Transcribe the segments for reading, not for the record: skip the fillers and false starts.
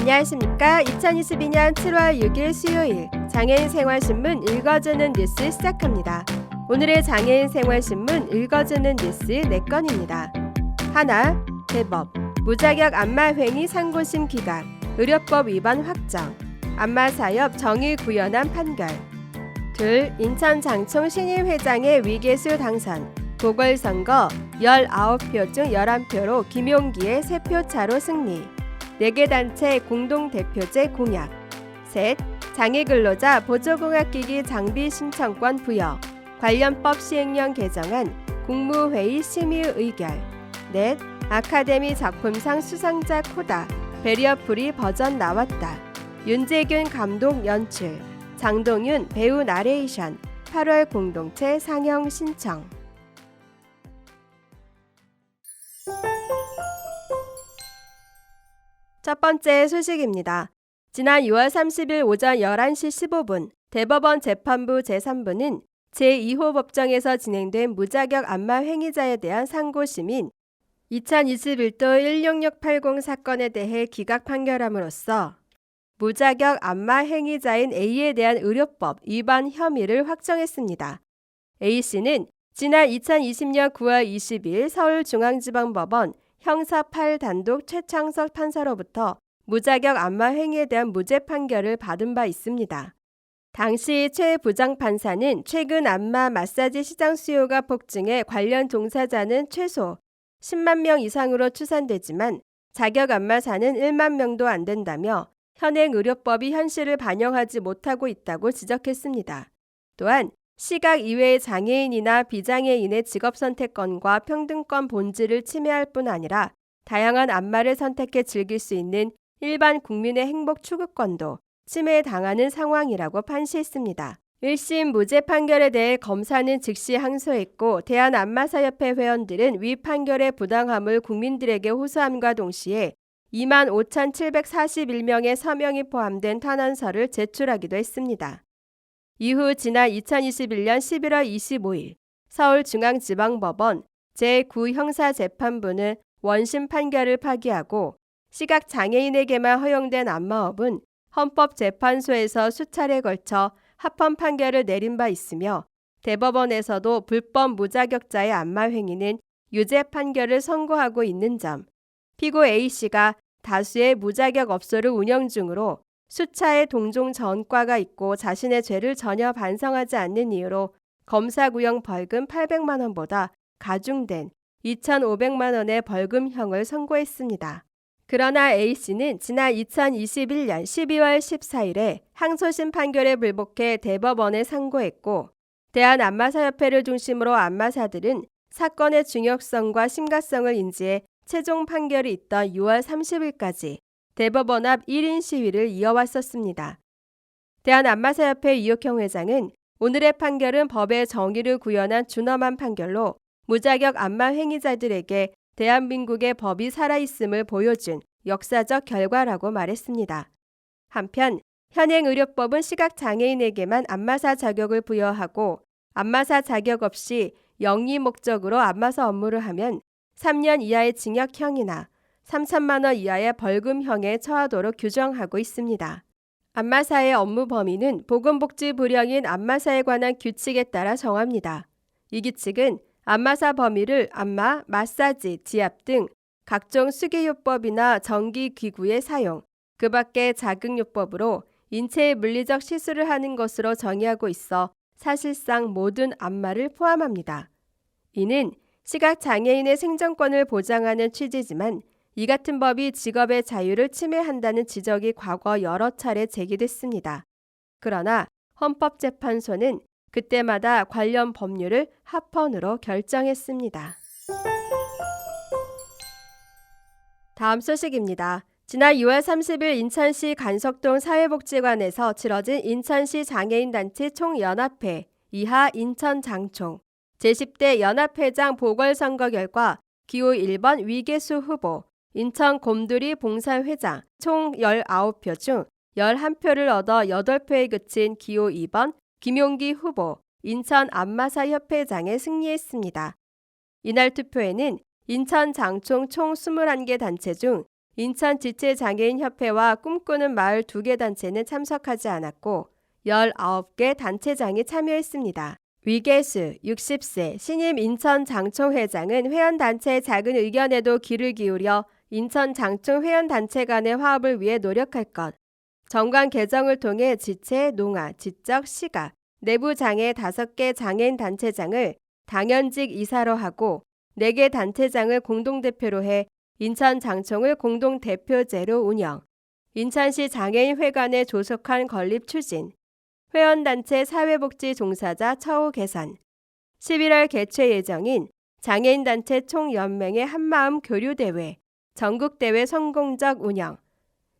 안녕하십니까. 2022년 7월 6일 수요일 장애인 생활신문 읽어주는 뉴스 시작합니다. 오늘의 장애인 생활신문 읽어주는 뉴스 4건입니다. 하나, 대법, 무자격 안마행위 상고심 기각, 의료법 위반 확정, 안마사협 정의 구현안 판결. 둘, 인천 장총 신임 회장의 위계수 당선, 보궐선거 19표 중 11표로 김용기의 3표 차로 승리. 4개 단체 공동대표제 공약. 셋, 장애근로자 보조공학기기 장비 신청권 부여, 관련법 시행령 개정안 국무회의 심의 의결. 넷, 아카데미 작품상 수상자 코다, 배리어프리 버전 나왔다. 윤재균 감독 연출, 장동윤 배우 나레이션, 8월 공동체 상영 신청. 첫 번째 소식입니다. 지난 6월 30일 오전 11시 15분 대법원 재판부 제3부는 제2호 법정에서 진행된 무자격 안마 행위자에 대한 상고심인 2021도 16680 사건에 대해 기각 판결함으로써 무자격 안마 행위자인 A에 대한 의료법 위반 혐의를 확정했습니다. A씨는 지난 2020년 9월 20일 서울중앙지방법원 형사 8단독 최창석 판사로부터 무자격 안마 행위에 대한 무죄 판결을 받은 바 있습니다. 당시 최 부장판사는 최근 안마 마사지 시장 수요가 폭증해 관련 종사자는 최소 10만 명 이상으로 추산되지만 자격 안마사는 1만 명도 안 된다며 현행 의료법이 현실을 반영하지 못하고 있다고 지적했습니다. 또한 시각 이외의 장애인이나 비장애인의 직업선택권과 평등권 본질을 침해할 뿐 아니라 다양한 안마를 선택해 즐길 수 있는 일반 국민의 행복 추구권도 침해당하는 상황이라고 판시했습니다. 1심 무죄 판결에 대해 검사는 즉시 항소했고 대한안마사협회 회원들은 위 판결의 부당함을 국민들에게 호소함과 동시에 25,741명의 서명이 포함된 탄원서를 제출하기도 했습니다. 이후 지난 2021년 11월 25일 서울중앙지방법원 제9형사재판부는 원심 판결을 파기하고 시각장애인에게만 허용된 안마업은 헌법재판소에서 수차례 걸쳐 합헌 판결을 내린 바 있으며 대법원에서도 불법 무자격자의 안마행위는 유죄 판결을 선고하고 있는 점, 피고 A씨가 다수의 무자격 업소를 운영 중으로 수차의 동종 전과가 있고 자신의 죄를 전혀 반성하지 않는 이유로 검사구형 벌금 800만 원보다 가중된 2,500만 원의 벌금형을 선고했습니다. 그러나 A씨는 지난 2021년 12월 14일에 항소심 판결에 불복해 대법원에 상고했고 대한안마사협회를 중심으로 안마사들은 사건의 중요성과 심각성을 인지해 최종 판결이 있던 6월 30일까지 대법원 앞 1인 시위를 이어왔었습니다. 대한안마사협회 이옥형 회장은 오늘의 판결은 법의 정의를 구현한 준엄한 판결로 무자격 안마 행위자들에게 대한민국의 법이 살아있음을 보여준 역사적 결과라고 말했습니다. 한편 현행 의료법은 시각장애인에게만 안마사 자격을 부여하고 안마사 자격 없이 영리 목적으로 안마사 업무를 하면 3년 이하의 징역형이나 3천만 원 이하의 벌금형에 처하도록 규정하고 있습니다. 안마사의 업무 범위는 보건복지부령인 안마사에 관한 규칙에 따라 정합니다. 이 규칙은 안마사 범위를 안마, 마사지, 지압 등 각종 수기요법이나 전기기구의 사용, 그 밖의 자극요법으로 인체의 물리적 시술을 하는 것으로 정의하고 있어 사실상 모든 안마를 포함합니다. 이는 시각장애인의 생존권을 보장하는 취지지만 이 같은 법이 직업의 자유를 침해한다는 지적이 과거 여러 차례 제기됐습니다. 그러나 헌법재판소는 그때마다 관련 법률을 합헌으로 결정했습니다. 다음 소식입니다. 지난 6월 30일 인천시 간석동 사회복지관에서 치러진 인천시 장애인단체 총연합회 이하 인천장총 제10대 연합회장 보궐선거 결과 기호 1번 위계수 후보, 인천 곰돌이 봉사회장 총 19표 중 11표를 얻어 8표에 그친 기호 2번 김용기 후보, 인천 안마사협회장에 승리했습니다. 이날 투표에는 인천 장총 총 21개 단체 중 인천지체장애인협회와 꿈꾸는 마을 2개 단체는 참석하지 않았고 19개 단체장이 참여했습니다. 위계수 60세 신임 인천장총회장은 회원단체의 작은 의견에도 귀를 기울여 인천장총회원단체 간의 화합을 위해 노력할 것, 정관 개정을 통해 지체, 농아, 지적, 시각, 내부장애 5개 장애인 단체장을 당연직 이사로 하고 4개 단체장을 공동대표로 해 인천장총을 공동대표제로 운영, 인천시 장애인회관에 조속한 건립 추진, 회원단체 사회복지 종사자 처우 개선, 11월 개최 예정인 장애인단체 총연맹의 한마음 교류대회, 전국대회 성공적 운영,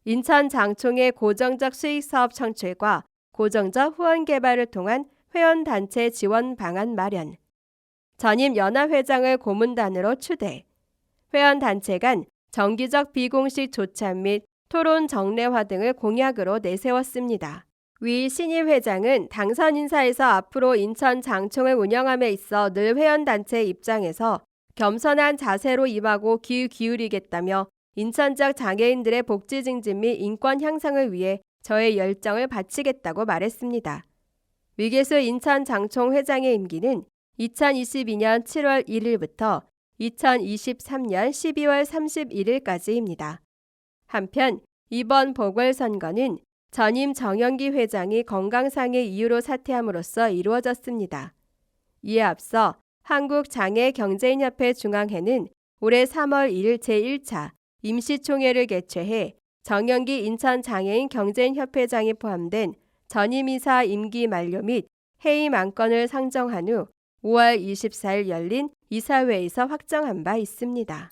인천장총의 고정적 수익사업 창출과 고정적 후원 개발을 통한 회원단체 지원 방안 마련, 전임 연합회장을 고문단으로 추대, 회원단체 간 정기적 비공식 조참 및 토론 정례화 등을 공약으로 내세웠습니다. 위 신임 회장은 당선 인사에서 앞으로 인천 장총을 운영함에 있어 늘 회원단체 입장에서 겸손한 자세로 임하고 귀 기울이겠다며 인천적 장애인들의 복지 증진 및 인권 향상을 위해 저의 열정을 바치겠다고 말했습니다. 위계수 인천 장총 회장의 임기는 2022년 7월 1일부터 2023년 12월 31일까지입니다. 한편 이번 보궐선거는 전임 정영기 회장이 건강상의 이유로 사퇴함으로써 이루어졌습니다. 이에 앞서 한국장애경제인협회 중앙회는 올해 3월 1일 제1차 임시총회를 개최해 정영기 인천장애인 경제인협회장이 포함된 전임이사 임기 만료 및 해임 안건을 상정한 후 5월 24일 열린 이사회에서 확정한 바 있습니다.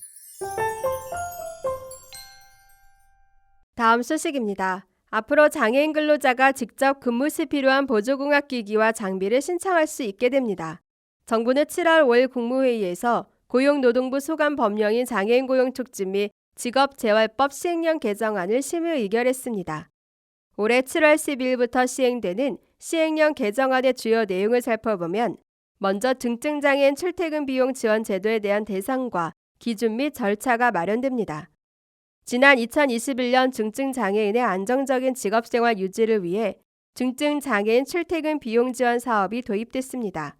다음 소식입니다. 앞으로 장애인 근로자가 직접 근무 시 필요한 보조공학기기와 장비를 신청할 수 있게 됩니다. 정부는 7월 5일 국무회의에서 고용노동부 소관 법령인 장애인 고용 촉진 및 직업재활법 시행령 개정안을 심의 의결했습니다. 올해 7월 12일부터 시행되는 시행령 개정안의 주요 내용을 살펴보면 먼저 중증장애인 출퇴근 비용 지원 제도에 대한 대상과 기준 및 절차가 마련됩니다. 지난 2021년 중증장애인의 안정적인 직업생활 유지를 위해 중증장애인 출퇴근 비용 지원 사업이 도입됐습니다.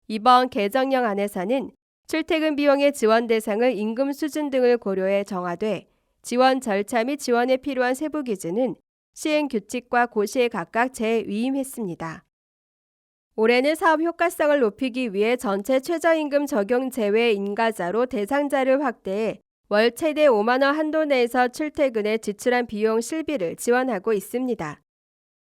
이번 개정령 안에서는 출퇴근 비용의 지원 대상을 임금 수준 등을 고려해 정하되 지원 절차 및 지원에 필요한 세부 기준은 시행 규칙과 고시에 각각 재위임했습니다. 올해는 사업 효과성을 높이기 위해 전체 최저임금 적용 제외 인가자로 대상자를 확대해 월 최대 5만 원 한도 내에서 출퇴근에 지출한 비용 실비를 지원하고 있습니다.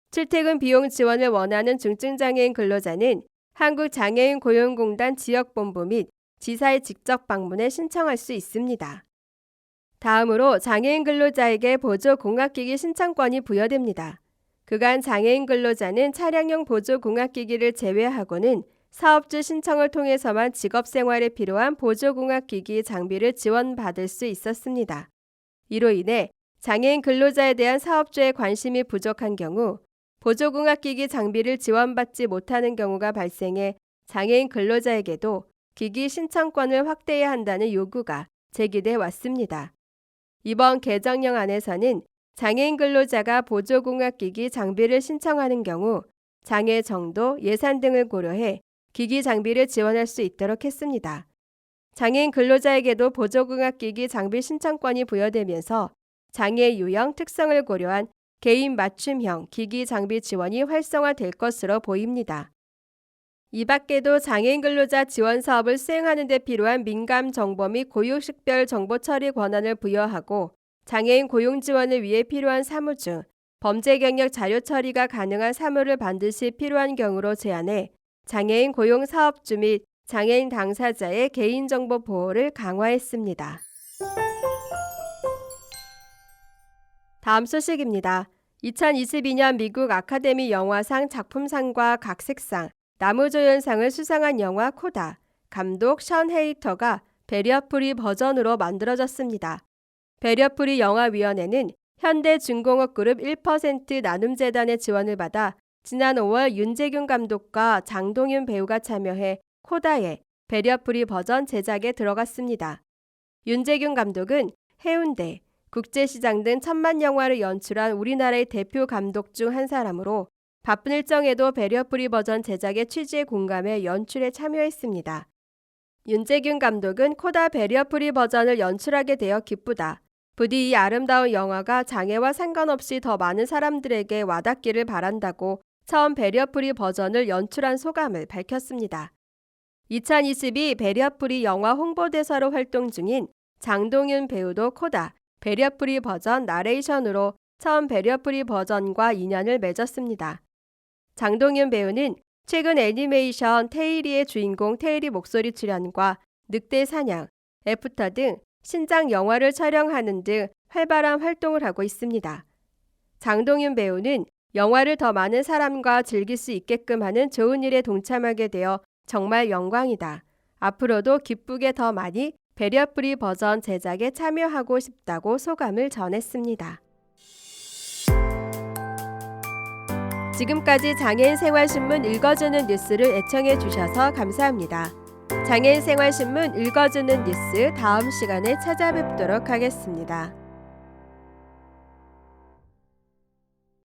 출퇴근 비용 지원을 원하는 중증장애인 근로자는 한국장애인 고용공단 지역본부 및 지사에 직접 방문해 신청할 수 있습니다. 다음으로 장애인 근로자에게 보조공학기기 신청권이 부여됩니다. 그간 장애인 근로자는 차량용 보조공학기기를 제외하고는 사업주 신청을 통해서만 직업생활에 필요한 보조공학기기 장비를 지원받을 수 있었습니다. 이로 인해 장애인 근로자에 대한 사업주의 관심이 부족한 경우 보조공학기기 장비를 지원받지 못하는 경우가 발생해 장애인 근로자에게도 기기 신청권을 확대해야 한다는 요구가 제기돼 왔습니다. 이번 개정령 안에서는 장애인 근로자가 보조공학기기 장비를 신청하는 경우 장애 정도, 예산 등을 고려해 기기 장비를 지원할 수 있도록 했습니다. 장애인 근로자에게도 보조공학기기 장비 신청권이 부여되면서 장애 유형 특성을 고려한 개인 맞춤형 기기 장비 지원이 활성화될 것으로 보입니다. 이 밖에도 장애인 근로자 지원 사업을 수행하는 데 필요한 민감 정보 및 고유식별 정보 처리 권한을 부여하고 장애인 고용 지원을 위해 필요한 사무 중 범죄 경력 자료 처리가 가능한 사무를 반드시 필요한 경우로 제한해 장애인 고용 사업주 및 장애인 당사자의 개인정보 보호를 강화했습니다. 다음 소식입니다. 2022년 미국 아카데미 영화상 작품상과 각색상, 나무조연상을 수상한 영화 코다, 감독 션 헤이터가 배리어 프리 버전으로 만들어졌습니다. 배리어 프리 영화위원회는 현대중공업그룹 1% 나눔재단의 지원을 받아 지난 5월 윤재균 감독과 장동윤 배우가 참여해 코다의 배리어 프리 버전 제작에 들어갔습니다. 윤재균 감독은 해운대, 국제시장 등 천만 영화를 연출한 우리나라의 대표 감독 중 한 사람으로 바쁜 일정에도 배려프리 버전 제작의 취지에 공감해 연출에 참여했습니다. 윤재균 감독은 코다 배려프리 버전을 연출하게 되어 기쁘다. 부디 이 아름다운 영화가 장애와 상관없이 더 많은 사람들에게 와닿기를 바란다고 처음 배려프리 버전을 연출한 소감을 밝혔습니다. 2022 배려프리 영화 홍보대사로 활동 중인 장동윤 배우도 코다 배려프리 버전 나레이션으로 처음 배려프리 버전과 인연을 맺었습니다. 장동윤 배우는 최근 애니메이션 테일이의 주인공 테일이 목소리 출연과 늑대 사냥, 애프터 등 신작 영화를 촬영하는 등 활발한 활동을 하고 있습니다. 장동윤 배우는 영화를 더 많은 사람과 즐길 수 있게끔 하는 좋은 일에 동참하게 되어 정말 영광이다. 앞으로도 기쁘게 더 많이 배려프리 버전 제작에 참여하고 싶다고 소감을 전했습니다. 지금까지 장애인 생활신문 읽어주는 뉴스를 애청해 주셔서 감사합니다. 장애인 생활신문 읽어주는 뉴스 다음 시간에 찾아뵙도록 하겠습니다.